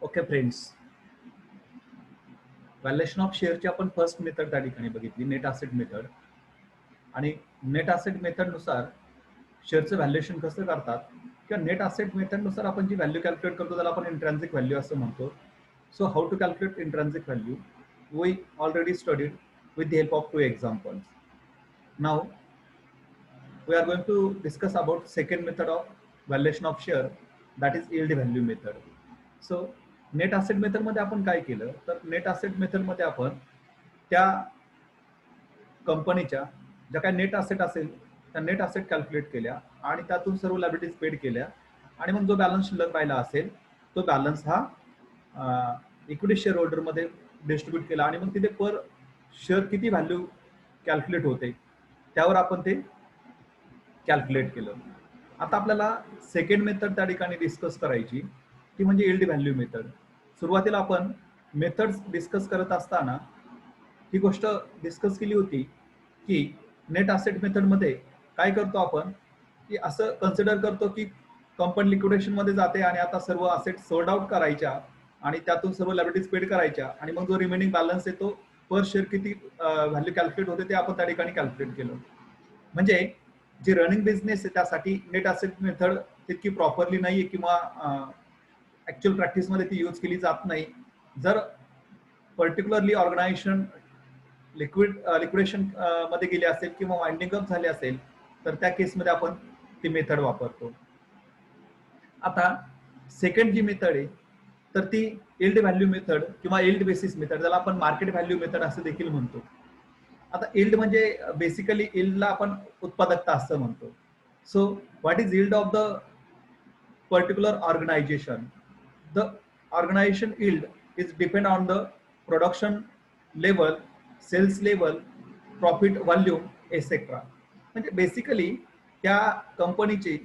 Okay friends, valuation of शेअरची आपण first method त्या ठिकाणी बघितली, नेट असेट मेथड. आणि नेट असेट मेथडनुसार शेअरचं व्हॅल्युएशन कसं करतात किंवा नेट असेट मेथडनुसार आपण जी व्हॅल्यू कॅल्क्युलेट करतो त्याला आपण इंट्रान्सिक व्हॅल्यू असं म्हणतो. So how to calculate intrinsic value we already studied with the help of 2 examples. Now we are going to discuss about second method of valuation of share, that is yield value method. So net asset method मध्ये आपण काय केलं तर net asset method मध्ये आपण त्या कंपनीच्या ज्या काही नेट असेट असेल त्या नेट असेट कॅल्क्युलेट केल्या आणि त्यातून सर्व लायबिलिटीज पेड केल्या आणि मग जो बॅलन्स शिल्लक राहिला असेल तो बॅलन्स हा इक्विटी शेअर होल्डर मध्ये डिस्ट्रीब्यूट केला आणि मग तिथे पर शेअर किती व्हॅल्यू कॅल्क्युलेट होते त्यावर आपण ते कॅल्क्युलेट केलं. आता आपल्याला सेकंड मेथड त्या ठिकाणी डिस्कस करायची ती म्हणजे यील्ड व्हॅल्यू मेथड. सुरुवातीला आपण मेथड्स डिस्कस करत असताना ही गोष्ट डिस्कस केली होती की नेट असेट मेथड मध्ये काय करतो आपण की असं कन्सिडर करतो की कंपनी लिक्विडेशन मध्ये जाते आणि आता सर्व असेट सोल्ड आउट करायच्या आणि त्यातून सर्व लायबिलिटीज पेड करायच्या आणि मग जो रिमेनिंग बॅलन्स आहे तो पर शेअर किती व्हॅल्यू कॅल्क्युलेट होते ते आपण त्या ठिकाणी कॅल्क्युलेट केलं. म्हणजे जी रनिंग बिझनेस आहे त्यासाठी नेट असेट मेथड तितकी प्रॉपरली नाहीये किंवा ऍक्च्युअल प्रॅक्टिस मध्ये ती यूज केली जात नाही. जर पर्टिक्युलरली ऑर्गनायझेशन लिक्विडेशन मध्ये गेले असेल किंवा वाइंडिंग अप झाले असेल तर त्या केसमध्ये आपण ती मेथड वापरतो. आता सेकंड जी मेथड आहे तर ती यील्ड व्हॅल्यू मेथड किंवा यील्ड बेसिस मेथड, ज्याला आपण मार्केट व्हॅल्यू मेथड असं देखील म्हणतो. आता यील्ड म्हणजे बेसिकली यील्डला आपण उत्पादकता असं म्हणतो. So what is yield of the particular organization? The organization yield is depend on the production level, sales level, profit volume, etc. म्हणजे बेसिकली त्या कंपनीची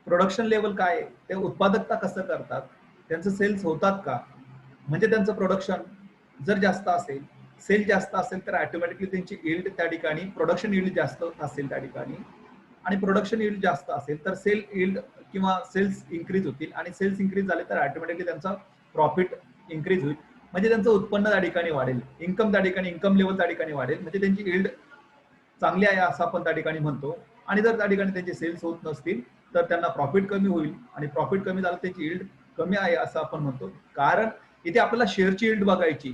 प्रोडक्शन लेवल काय आहे, ते उत्पादकता कसं करतात, त्यांचं सेल्स होतात का, म्हणजे त्यांचं प्रोडक्शन जर जास्त असेल, सेल जास्त असेल तर ऑटोमॅटिकली त्यांची यील्ड त्या ठिकाणी प्रोडक्शन यील्ड जास्त असेल त्या ठिकाणी आणि प्रोडक्शन यील्ड जास्त असेल तर सेल यील्ड किंवा सेल्स इन्क्रीज होतील आणि सेल्स इन्क्रीज झाले तर ऑटोमॅटिकली त्यांचा प्रॉफिट इन्क्रीज होईल, म्हणजे त्यांचं उत्पन्न त्या ठिकाणी वाढेल, इन्कम त्या ठिकाणी इन्कम लेवल त्या ठिकाणी वाढेल, म्हणजे त्यांची यील्ड चांगली आहे असं आपण त्या ठिकाणी म्हणतो. आणि जर त्या ठिकाणी त्यांचे सेल्स होत नसतील तर त्यांना प्रॉफिट कमी होईल आणि प्रॉफिट कमी झालं त्याची यील्ड कमी आहे असं आपण म्हणतो. कारण इथे आपल्याला शेअरची यील्ड बघायची,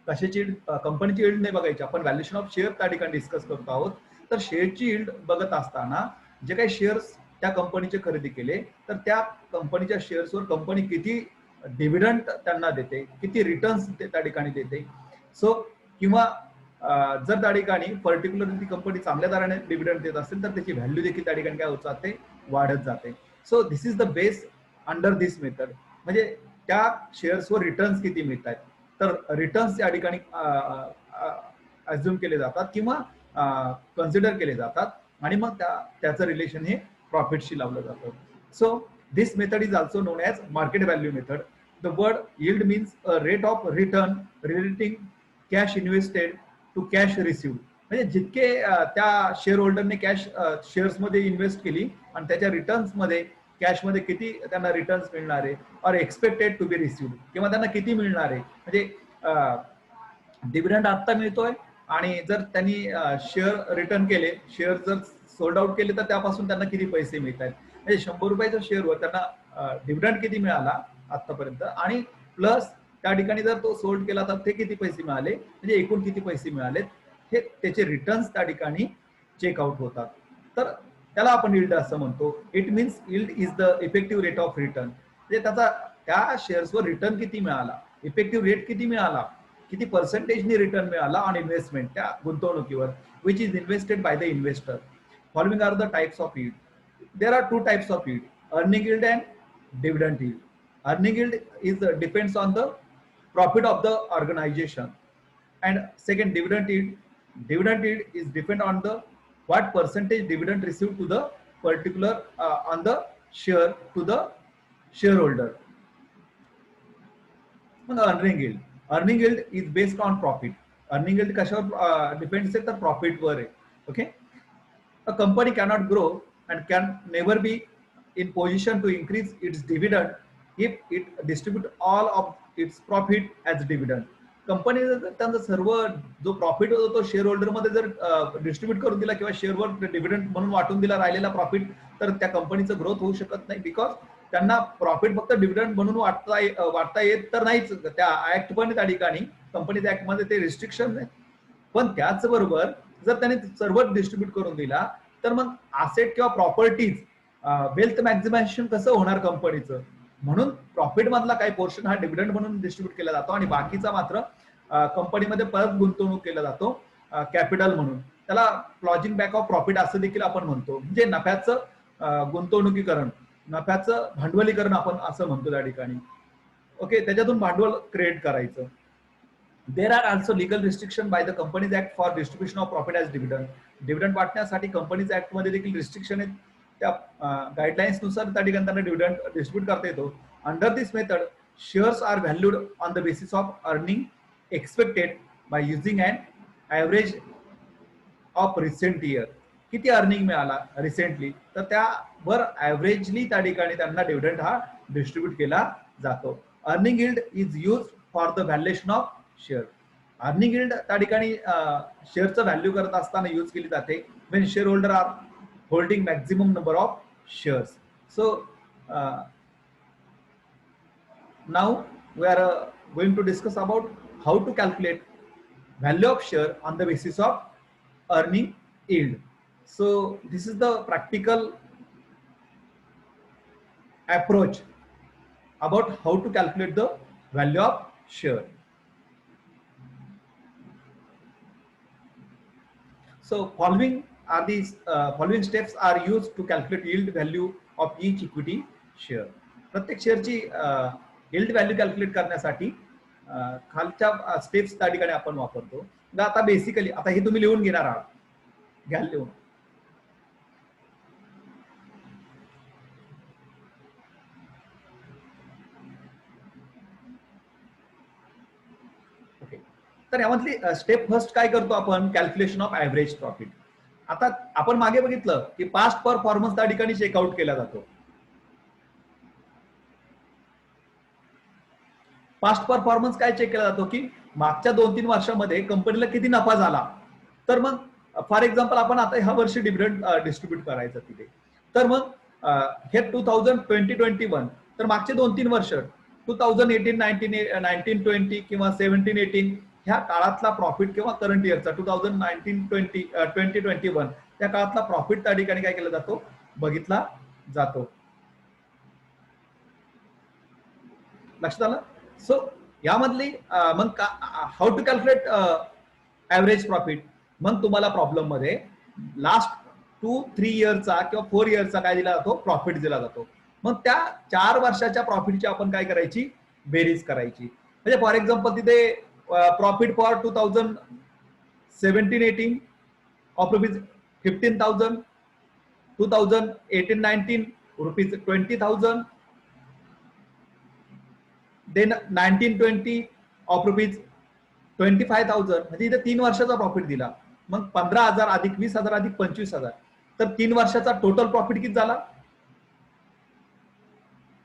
कशाची कंपनीची यील्ड नाही बघायची. आपण व्हॅल्युएशन ऑफ शेअर त्या ठिकाणी डिस्कस करतो आहोत. तर शेअरची यील्ड बघत असताना जे काही शेअर्स त्या कंपनीचे खरेदी केले तर त्या कंपनीच्या शेअर्सवर कंपनी किती डिव्हिडंड त्यांना देते, किती रिटर्न्स त्या ठिकाणी देते. सो किंवा जर त्या ठिकाणी पर्टिक्युलरली ती कंपनी चांगल्या दराने डिव्हिडंड देत असेल तर त्याची व्हॅल्यू देखील त्या ठिकाणी काय होत जाते, वाढत जाते. So this is the base under this method. म्हणजे त्या शेअर्सवर रिटर्न्स किती मिळत आहेत तर रिटर्न्स त्या ठिकाणी अज्युम केले जातात किंवा कन्सिडर केले जातात आणि मग त्याचं रिलेशन हे प्रॉफिटशी लावलं जातं. So this method is also known as market value method. The word yield means a rate of return relating cash invested to cash receive. म्हणजे जितके त्या शेअर होल्डरने कॅश शेअर्स मध्ये इन्व्हेस्ट केली आणि त्याच्या रिटर्न्स मध्ये कॅशमध्ये किती त्यांना रिटर्न्स मिळणार आहे और एक्सपेक्टेड टू बी रिसिव्ड, किंवा त्यांना किती मिळणार आहे. म्हणजे डिव्हिडंड आत्ता मिळतोय आणि जर त्यांनी शेअर रिटर्न केले, शेअर जर सोल्ड आउट केले तर त्यापासून त्यांना किती पैसे मिळत आहेत. म्हणजे 100 रुपयाच्या शेअरवर त्यांना डिव्हिडंड किती मिळाला आतापर्यंत आणि प्लस त्या ठिकाणी जर तो सोल्ड केला तर ते किती पैसे मिळाले, म्हणजे एकूण किती पैसे मिळाले हे त्याचे रिटर्न्स त्या ठिकाणी चेकआउट होतात. तर त्याला आपण यील्ड असं म्हणतो. It means yield is the effective rate of return. म्हणजे त्याचा त्या शेअर्सवर रिटर्न किती मिळाला, इफेक्टिव्ह रेट किती मिळाला, किती पर्सेंटेजनी रिटर्न मिळाला ऑन इन्व्हेस्टमेंट त्या गुंतवणुकीवर, which is invested by the investor. Following are the types of yield. There are 2 types of yield, earning yield and dividend yield. Earning yield is depends on the profit of the organization, and second dividend yield. Dividend yield is depend on the what percentage dividend received to the particular on the share to the shareholder. Earning yield. Earning yield is based on profit. Earning yield कशावर depends आहे तर profit वर आहे. Okay. A company cannot grow and can never be in position to increase its dividend if it distribute all of its profit as dividend. Company त्यांचा सर्व जो profit होतो तो शेअर होल्डर मध्ये जर डिस्ट्रीब्यूट करून दिला किंवा शेअरवर डिव्हिडंड म्हणून वाटून दिला राहिलेला प्रॉफिट, तर त्या कंपनीचं ग्रोथ होऊ शकत नाही. बिकॉज त्यांना प्रॉफिट फक्त डिव्हिडंड म्हणून वाटता येत तर नाहीच. त्या ऍक्ट पण त्या ठिकाणी कंपनीच्या ऍक्ट मध्ये ते रिस्ट्रिक्शन आहे. पण त्याचबरोबर जर त्याने सर्व डिस्ट्रीब्यूट करून दिला तर मग असेट किंवा प्रॉपर्टीज वेल्थ मॅक्झिमायझेशन कसं होणार कंपनीचं. म्हणून प्रॉफिट मधला काही पोर्शन हा डिव्हिडंड म्हणून डिस्ट्रीब्यूट केला जातो आणि बाकीचा मात्र कंपनीमध्ये परत गुंतवणूक केला जातो कॅपिटल म्हणून. त्याला क्लॉजिंग बॅक ऑफ प्रॉफिट असं देखील आपण म्हणतो. म्हणजे नफ्याचं गुंतवणुकीकरण, नफ्याचं भांडवलीकरण आपण असं म्हणतो त्या ठिकाणी. ओके, त्याच्यातून भांडवल क्रिएट करायचं. There are also legal restriction by the companies act for distribution of profit as dividend. Dividend वाटण्यासाठी कंपनीज ऍक्ट मध्ये देखील रिस्ट्रिक्शन आहेत. त्या गाईडलाईन्स नुसार त्या ठिकाणी त्यांना डिव्हिडंड डिस्ट्रीब्यूट करता येतो. Under this method shares are valued on the basis of earning expected by using and average of recent year. किती अर्निंग मिळाला रिसेंटली, तर त्यावर ॲव्हरेजली त्या ठिकाणी त्यांना डिव्हिडंड हा डिस्ट्रीब्यूट केला जातो. Earning yield is use for the valuation of share. Earning yield त्या ठिकाणी शेअरचं व्हॅल्यू करत असताना यूज केली जाते when share holder are holding maximum number of shares. So now we are going to discuss about how to calculate value of share on the basis of earning yield. So this is the practical approach about how to calculate the value of share. So following steps are used to calculate yield value of each equity share. प्रत्येक शेअरची yield value calculate करण्यासाठी खालच्या steps त्या ठिकाणी आपण वापरतो. आता basically आता हे तुम्ही लिहून घेणार आहात, घ्या लिहून. ओके, तर यामधली स्टेप फर्स्ट काय करतो आपण, कॅल्क्युलेशन ऑफ ऍव्हरेज प्रॉफिट. आता आपण मागे बघितलं की पास्ट परफॉर्मन्स त्या ठिकाणी चेकआउट केला जातो. पास्ट परफॉर्मन्स काय चेक केला जातो की मागच्या 2-3 वर्षामध्ये कंपनीला किती नफा झाला. तर मग फॉर एक्झाम्पल आपण आता ह्या वर्षी डिव्हिडंड डिस्ट्रीब्यूट करायचं तिथे, तर मग हे 2020-21 तर मागचे 2-3 वर्ष 2018-19 किंवा 17-18 ह्या काळातला प्रॉफिट किंवा करंट इयरचा 2019-20 त्या काळातला प्रॉफिट त्या ठिकाणी काय केला जातो, बघितला जातो. लक्षात आलं. सो यामधली मग how to calculate average profit. मग तुम्हाला प्रॉब्लेम मध्ये लास्ट 2-3 इयरचा किंवा 4 इयरचा काय दिला जातो, प्रॉफिट दिला जातो. मग त्या 4 वर्षाच्या प्रॉफिटची आपण काय करायची, बेरीज करायची. म्हणजे फॉर एक्झाम्पल तिथे profit for 2017-18 of rupees 15,000, 2018-19 rupees 20,000, then 19-20 of rupees 25,000. म्हणजे इथे 3 वर्षाचा प्रॉफिट दिला. मग 15,000 अधिक 20,000 अधिक 25,000, तर 3 वर्षाचा टोटल प्रॉफिट किती झाला,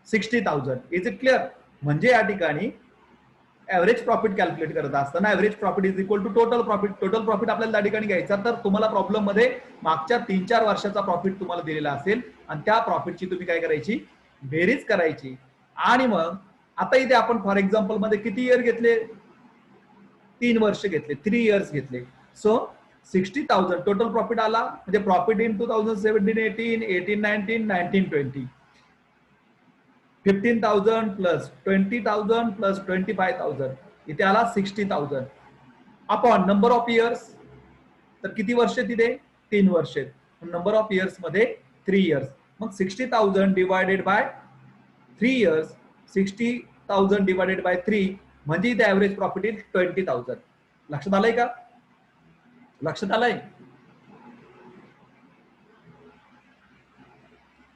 60,000. Is it clear. म्हणजे या ठिकाणी ऍव्हरेज प्रॉफिट कॅल्क्युलेट करत असताना average profit is equal to total profit. Total profit आपल्याला त्या ठिकाणी घ्यायचा, तर तुम्हाला प्रॉब्लेम मध्ये मागच्या 3-4 वर्षाचा प्रॉफिट तुम्हाला दिलेला असेल आणि त्या प्रॉफिटची तुम्ही काय करायची, बेरीज करायची. आणि मग आता इथे आपण फॉर एक्झाम्पल मध्ये किती इयर घेतले, 3 वर्ष घेतले, 3 इयर्स घेतले. सो 60,000 टोटल प्रॉफिट आला. म्हणजे प्रॉफिट इन 2017-18, 18-19, 19-20, 15,000 प्लस 20,000 प्लस 25,000, इथे आला 60,000 अपॉन नंबर ऑफ इयर्स. तर किती वर्ष तिथे, 3 वर्ष. नंबर ऑफ इयर्स मध्ये 3 इयर्स. मग 60,000 divided by 3 years, 60,000 divided by 3 म्हणजे इथे ऍव्हरेज प्रॉफिट इज 20,000. लक्षात आलंय का, लक्षात आलंय.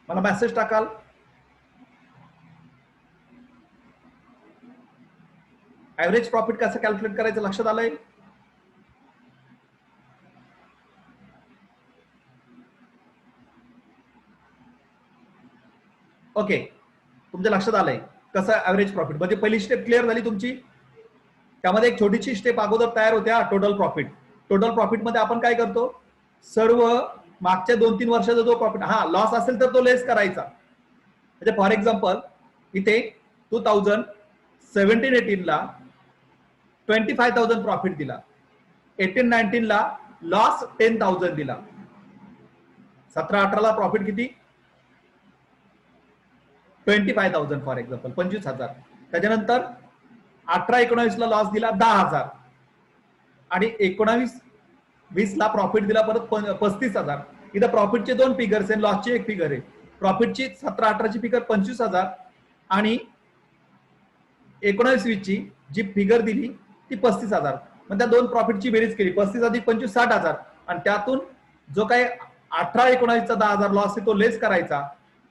मला मेसेज टाकाल. ऍव्हरेज प्रॉफिट कसं कॅल्क्युलेट करायचं लक्षात आलंय. ओके, तुमच्या लक्षात आलंय. कसं ऍव्हरेज प्रॉफिट म्हणजे पहिली स्टेप क्लिअर झाली तुमची. त्यामध्ये एक छोटीशी स्टेप अगोदर तयार होत्या, टोटल प्रॉफिट. टोटल प्रॉफिट मध्ये आपण काय करतो, सर्व मागच्या 2-3 वर्षाचा जो प्रॉफिट, हा लॉस असेल तर तो लेस करायचा. म्हणजे फॉर एक्झाम्पल इथे 2017-18 ला 25,000 प्रॉफिट दिला, 18-19 ला लॉस 10,000 दिला, 17-18 ला प्रॉफिट किती 25,000 फॉर एक्झाम्पल 25,000. त्याच्यानंतर 18-19 ला लॉस दिला 10,000 आणि 19-20 ला प्रॉफिट दिला परत 35,000. इथं प्रॉफिटचे 2 फिगर्स आहे, लॉसची एक फिगर आहे. प्रॉफिटची 17-18 फिगर 25,000 आणि 19-20 ची जी फिगर दिली ती 35,000. मग त्या दोन प्रॉफिटची बेरीज केली, 35 अधिक 25 60,000, आणि त्यातून जो काही 18-19 चा 10,000 लॉस आहे तो लेस करायचा.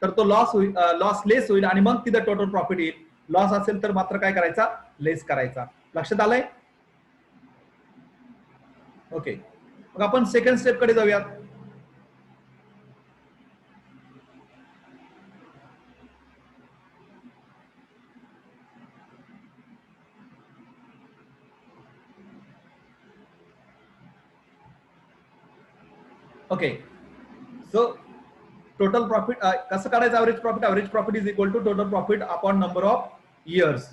तर तो लॉस होईल, लॉस लेस होईल आणि मग तिथं टोटल प्रॉफिट येईल. लॉस असेल तर मात्र काय करायचा, लेस करायचा. लक्षात आलंय? ओके, मग आपण सेकंड स्टेप कडे जाऊयात. ओके, सो टोटल प्रॉफिट कसं काढायचं, average profit. Average profit is equal to total profit upon number of years.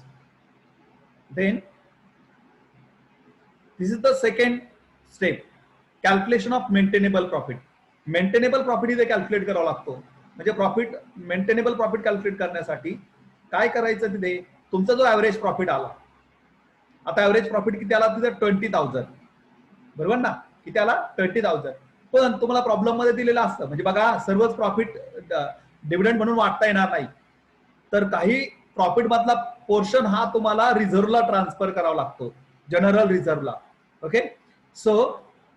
Then this is the second step, calculation of maintainable profit. Maintainable profit इथे calculate करावा लागतो. म्हणजे profit, maintainable profit calculate करण्यासाठी काय करायचं, तिथे तुमचा जो ऍव्हरेज प्रॉफिट आला, आता ऍव्हरेज प्रॉफिट किती आला तिथे 20,000, बरोबर ना, किती आला 20,000. पण तुम्हाला प्रॉब्लेम मध्ये दिलेलं असतं, म्हणजे बघा सर्वच प्रॉफिट डिव्हिडंड म्हणून वाटता येणार नाही, तर काही प्रॉफिट मधला पोर्शन हा तुम्हाला रिझर्व्हला ट्रान्सफर करावा लागतो, जनरल रिझर्व्हला. ओके, सो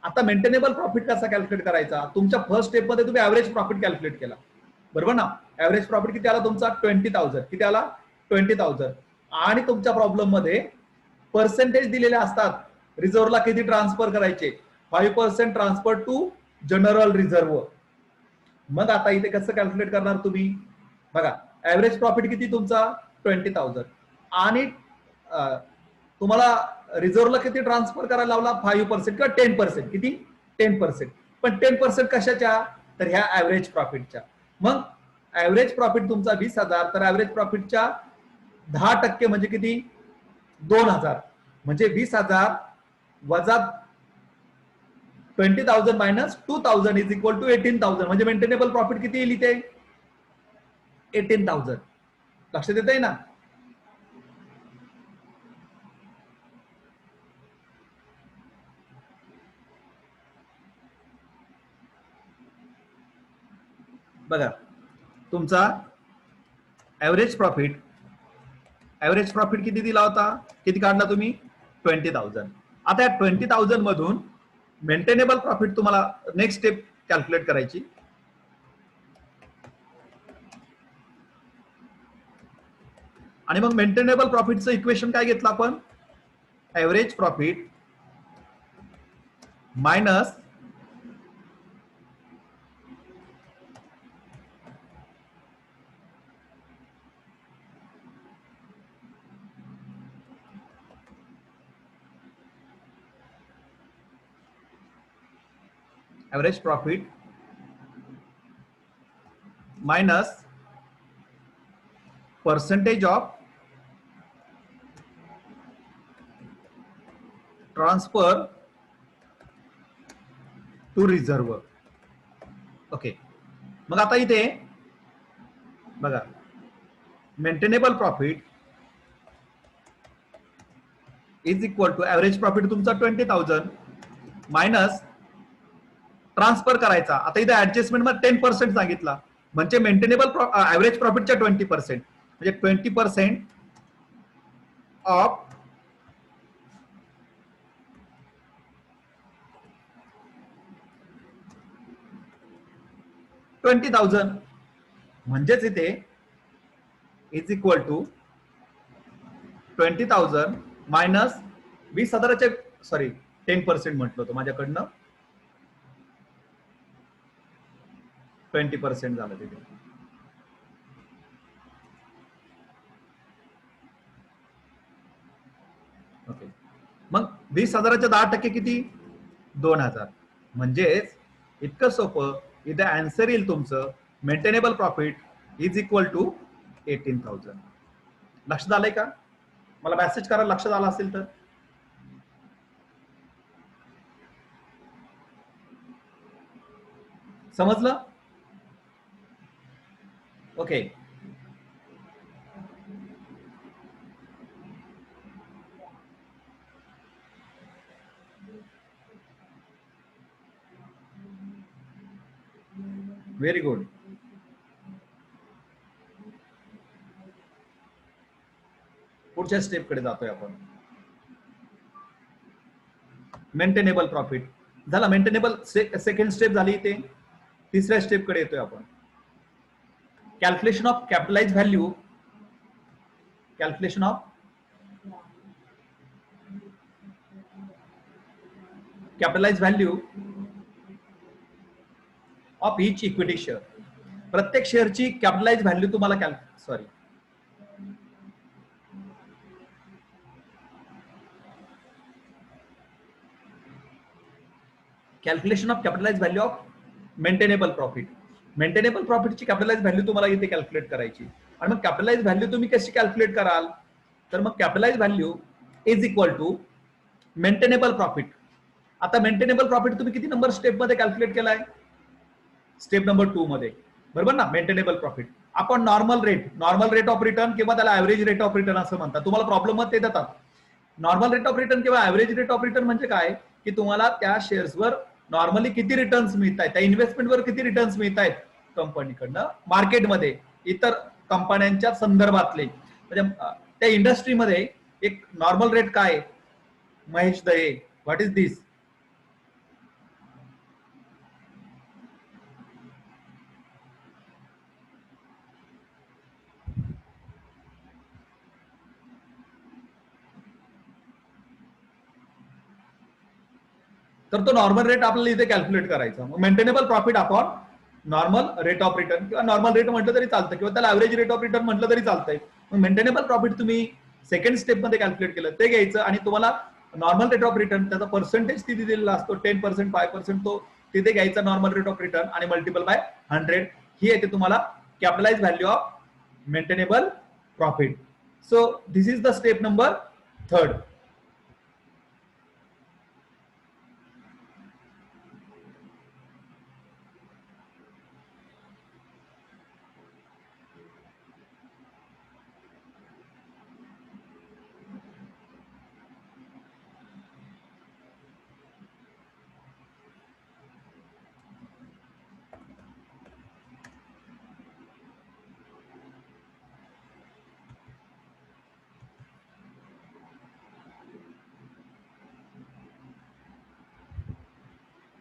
आता मेंटेनेबल प्रॉफिट कसा कॅल्क्युलेट करायचा, तुमच्या फर्स्ट स्टेप मध्ये तुम्ही ऍव्हरेज प्रॉफिट कॅल्क्युलेट केला, बरोबर ना. ऍव्हरेज प्रॉफिट किती आला तुमचा 20,000, किती आला 20,000, आणि तुमच्या प्रॉब्लेम मध्ये पर्सेंटेज दिलेले असतात, रिझर्व्हला किती ट्रान्सफर करायचे, 5% ट्रान्सफर टू जनरल रिझर्व्ह. मग आता इथे कसं कॅल्क्युलेट करणार तुम्ही, बघा ऍव्हरेज प्रॉफिट किती तुमचा 20,000 आणि तुम्हाला रिझर्व्हला किती ट्रान्सफर करायला लावला 5% किंवा 10%, किती 10%. पण 10% कशाच्या, तर ह्या ऍव्हरेज प्रॉफिटच्या. मग ऍव्हरेज प्रॉफिट तुमचा 20,000, तर ऍव्हरेज प्रॉफिटच्या 10% म्हणजे किती 2,000. म्हणजे 20,000 वजा 20,000 मायनस 2,000 इज इक्वल टू 18,000. म्हणजे मेंटेनेबल प्रॉफिट किती येईल इथे 18,000. लक्षात येत आहे ना. बघा तुमचा ऍव्हरेज प्रॉफिट किती दिला होता, किती काढला तुम्ही 20,000. आता या 20,000 मधून मेंटेनेबल प्रॉफिट तुम्हाला नेक्स्ट स्टेप कॅल्क्युलेट करायची. आणि मग मेंटेनेबल प्रॉफिटचं इक्वेशन काय घेतलं आपण, average profit minus average profit minus percentage of transfer to reserve. Okay, मग आता इथे बघा maintainable profit is equal to average profit तुमचा 20,000 मायनस ट्रान्सफर करायचा. आता इथे ऍडजस्टमेंट मध्ये 10% सांगितला, म्हणजे मेंटेनेबल ऍव्हरेज प्रॉफिटच्या 20%, म्हणजे 20% ऑफ 20,000, म्हणजेच इथे इज इक्वल टू 20,000 मायनस 20,000चे, सॉरी 10% म्हटलं होतं माझ्याकडनं, 20% झालं तिथे. ओके, मग 20,000च्या 10% किती? 2,000. म्हणजेच इतकं सोपं, इथे आन्सर येईल तुमचं maintainable profit is equal to 18,000. लक्षात आलंय का? मला मेसेज करा लक्षात आलं असेल तर. समजलं? ओके. Very good. पुढच्या स्टेपकडे जातोय आपण. मेंटेनेबल प्रॉफिट झाला. मेंटेनेबल सेकंड स्टेप झाली. इथे तिसऱ्या स्टेप कडे येतोय आपण. Calculation of capitalise value. Calculation of capitalise value of each equity share. प्रत्येक शेअरची कॅपिटलाइज व्हॅल्यू तुम्हाला calculation of capitalise value of maintainable profit. Maintainable प्रॉफिटची कॅपिटलाइज व्हॅल्यू तुम्हाला इथे कॅल्क्युलेट करायची. आणि मग कॅपिटलाइज व्हॅल्यू तुम्ही कशी कॅल्क्युलेट कराल? तर मग capitalise value is equal to maintainable profit. आता मेंटेनेबल प्रॉफिट तुम्ही किती नंबर स्टेप मध्ये कॅल्क्युलेट केलाय? स्टेप नंबर 2 मध्ये, बरोबर ना? मेंटेनेबल प्रॉफिट आपण नॉर्मल रेट ऑफ रिटर्न किंवा त्याला ऍव्हरेज रेट ऑफ रिटर्न असं म्हणतात. तुम्हाला प्रॉब्लेम मध्ये ते देतात. नॉर्मल रेट ऑफ रिटर्न किंवा ऍव्हरेज रेट ऑफ रिटर्न म्हणजे काय? की तुम्हाला त्या शेअर्सवर नॉर्मली किती रिटर्न्स मिळत आहेत, त्या इन्व्हेस्टमेंटवर किती रिटर्न्स मिळत आहेत कंपनीकडनं मार्केटमध्ये इतर कंपन्यांच्या संदर्भातले, म्हणजे त्या इंडस्ट्रीमध्ये एक नॉर्मल रेट काय? महेश दये, व्हॉट इज दिस? तर तो नॉर्मल रेट आपल्याला इथे कॅल्क्युलेट करायचा. Maintainable profit upon normal rate of return किंवा नॉर्मल रेट म्हटलं तरी चालतं किंवा त्याला ऍव्हरेज रेट ऑफ रिटर्न म्हटलं तरी चालतंय. मग मेंटेनेबल प्रॉफिट तुम्ही सेकंड स्टेप मध्ये कॅल्क्युलेट केलं ते घ्यायचं आणि तुम्हाला नॉर्मल रेट ऑफ रिटर्न त्याचा पर्सेंटेज किती दिलेला असतो 10%, 5%, तो तिथे घ्यायचा नॉर्मल रेट ऑफ रिटर्न आणि मल्टिपल बाय 100. ही येते तुम्हाला capitalise value of maintainable profit. So this is the step number 3.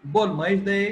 बोल महेश दे.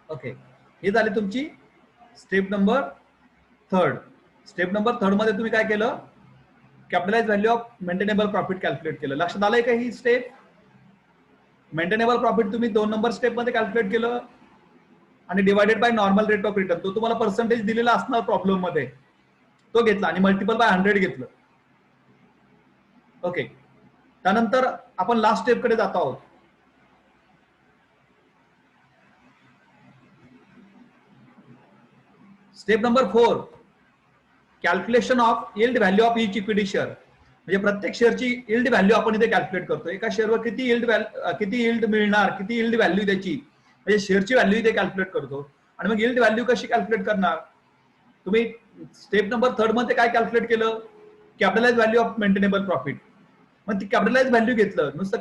ओके, ही झाली तुमची स्टेप नंबर 3. स्टेप नंबर 3 मध्ये तुम्ही काय केलं? Capitalise value of maintainable profit calculate केलं. लक्षात आलंय का ही स्टेप? मेंटेनेबल प्रॉफिट तुम्ही 2 नंबर स्टेप मध्ये कॅल्क्युलेट केलं आणि divided by normal rate of return, तो तुम्हाला पर्सेंटेज दिलेला असणार प्रॉब्लेम मध्ये, तो घेतला आणि मल्टिपल बाय 100 घेतलं. ओके, त्यानंतर आपण लास्ट स्टेप कडे जात आहोत. Step number 4, calculation of yield value of each equity share. म्हणजे प्रत्येक शेअरची यील्ड व्हॅल्यू आपण इथे कॅल्क्युलेट करतो. एका शेअरवर किती यील्ड मिळणार, किती यील्ड व्हॅल्यू त्याची, म्हणजे शेअरची व्हॅल्यू इथे कॅल्क्युलेट करतो. आणि मग यील्ड व्हॅल्यू कशी कॅल्क्युलेट करणार? तुम्ही स्टेप नंबर 3 मध्ये काय कॅल्क्युलेट केलं, capitalise value of maintainable profit. मग ती कॅपिटलाइज व्हॅल्यू घेतलं, नुसतं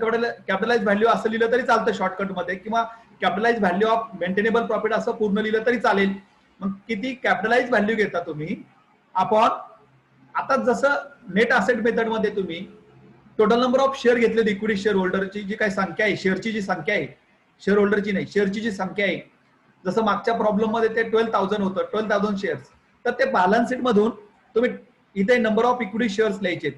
कॅपिटलाइज व्हॅल्यू असं लिहिलं तरी चालतं शॉर्टकट मध्ये, किंवा capitalise value of maintainable profit असं पूर्ण लिहिलं तरी चालेल. मग किती कॅपिटलाइज व्हॅल्यू घेता तुम्ही अपॉन, आता जसं नेट असेट मेथड मध्ये तुम्ही टोटल नंबर ऑफ शेअर घेतले इक्विटी शेअर होल्डरची जी काही संख्या आहे, शेअरची जी संख्या आहे, शेअर होल्डरची नाही, शेअरची जी संख्या आहे, जसं मागच्या प्रॉब्लेम मध्ये ते 12,000 होतं, 12,000 शेअर्स, तर ते बॅलन्स शीट मधून तुम्ही इथे नंबर ऑफ इक्विटी शेअर्स लिहायचे.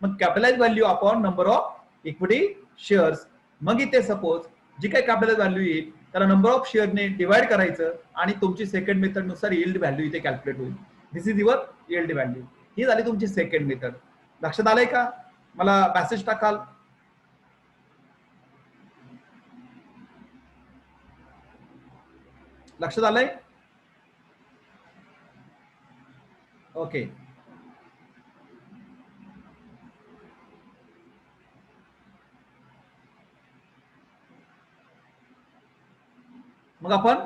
मग capitalise value upon number of equity shares. मग इथे सपोज जी काही कॅपिटलाइज व्हॅल्यू येईल त्याला नंबर ऑफ शेअरने डिवाइड करायचं आणि तुमची सेकंड मेथड नुसार यील्ड व्हॅल्यू इथे कॅल्क्युलेट होईल. दिस इज युअर यील्ड व्हॅल्यू. ही झाली तुमची सेकंड मेथड. लक्षात आलंय का? मला मेसेज टाकाल. लक्षात आलंय? ओके. मग आपण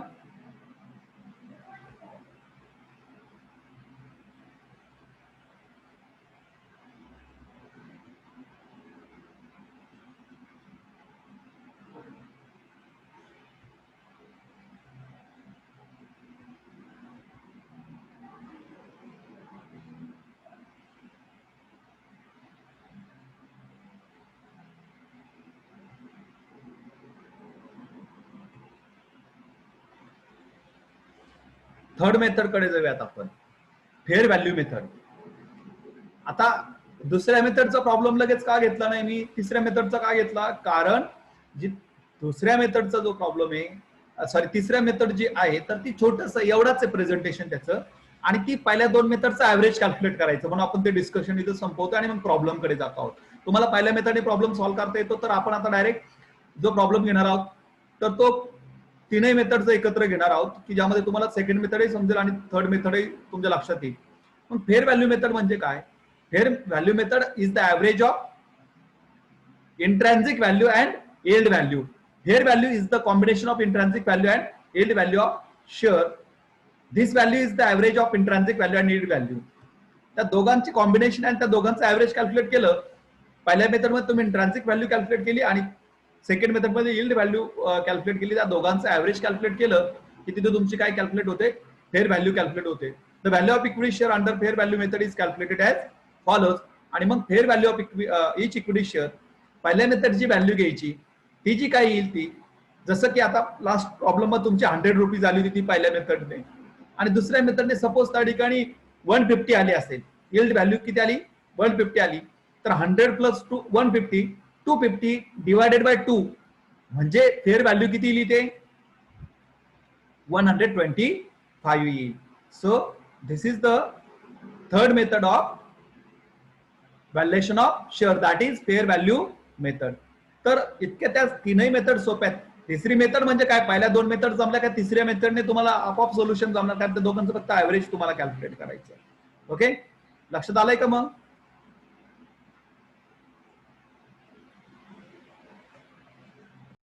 थर्ड मेथड कडे जाऊयात आपण, फेअर व्हॅल्यू मेथड. आता दुसऱ्या मेथडचा प्रॉब्लेम लगेच का घेतला नाही मी, तिसऱ्या मेथडचा का घेतला? कारण जी दुसऱ्या मेथडचा जो प्रॉब्लेम आहे, सॉरी तिसऱ्या मेथड जी आहे, तर ती छोटस एवढाच आहे प्रेझेंटेशन त्याचं, आणि ती पहिल्या दोन मेथडचा ऍव्हरेज कॅल्क्युलेट करायचं, म्हणून आपण ते डिस्कशन इथं संपवतो आणि मग प्रॉब्लेम कडे जात आहोत. तुम्हाला पहिल्या मेथडने प्रॉब्लेम सॉल्व्ह करता येतो, तर आपण आता डायरेक्ट जो प्रॉब्लेम घेणार आहोत तर तो तीनही मेथडचं एकत्र घेणार आहोत, की ज्यामध्ये तुम्हाला सेकंड मेथडही समजेल आणि थर्ड मेथडही तुमच्या लक्षात येईल. मग फेअर व्हॅल्यू मेथड म्हणजे काय? Fair value method is the average of intrinsic value and yield value. Fair value is the combination of intrinsic value and yield value of share. This value is the average of intrinsic value and yield value. त्या दोघांची combination आणि त्या दोघांचं average calculate केलं. पहिल्या method मध्ये तुम्ही intrinsic value calculate केली आणि सेकंड मेथड मध्ये यील्ड व्हॅल्यू कॅल्क्युलेट केली. त्या दोघांचं ऍव्हरेज कॅल्क्युलेट केलं की तिथे तुमची काय कॅल्क्युलेट होते? फेअर व्हॅल्यू कॅल्क्युलेट होते. The value of equity share under fair value method is calculated as follows. आणि मग fair value of each equity share, पहिल्या मेथडची व्हॅल्यू घ्यायची, ती जी काय येईल ती, जसं की आता लास्ट प्रॉब्लेम मध्ये तुमची 100 रुपीज आली होती ती पहिल्या मेथडने, आणि दुसऱ्या मेथडने सपोज त्या ठिकाणी 150 आली असेल, यील्ड व्हॅल्यू किती आली? 150 आली. तर 100 प्लस 150, 250 डिवायडेड बाय 2 म्हणजे फेअर व्हॅल्यू किती येईल ते? 125 येईल. So this is the third method of valuation of share, that is fair value method. तर इतक्या त्या तीनही मेथड सोप्या आहेत. तिसरी मेथड म्हणजे काय? पहिल्या दोन मेथड जमल्या का तिसऱ्या मेथडने तुम्हाला आपोआप सोल्युशन जमणार, कारण त्या दोघांचं फक्त ऍव्हरेज तुम्हाला कॅल्क्युलेट करायचं. ओके, लक्षात आलंय का? मग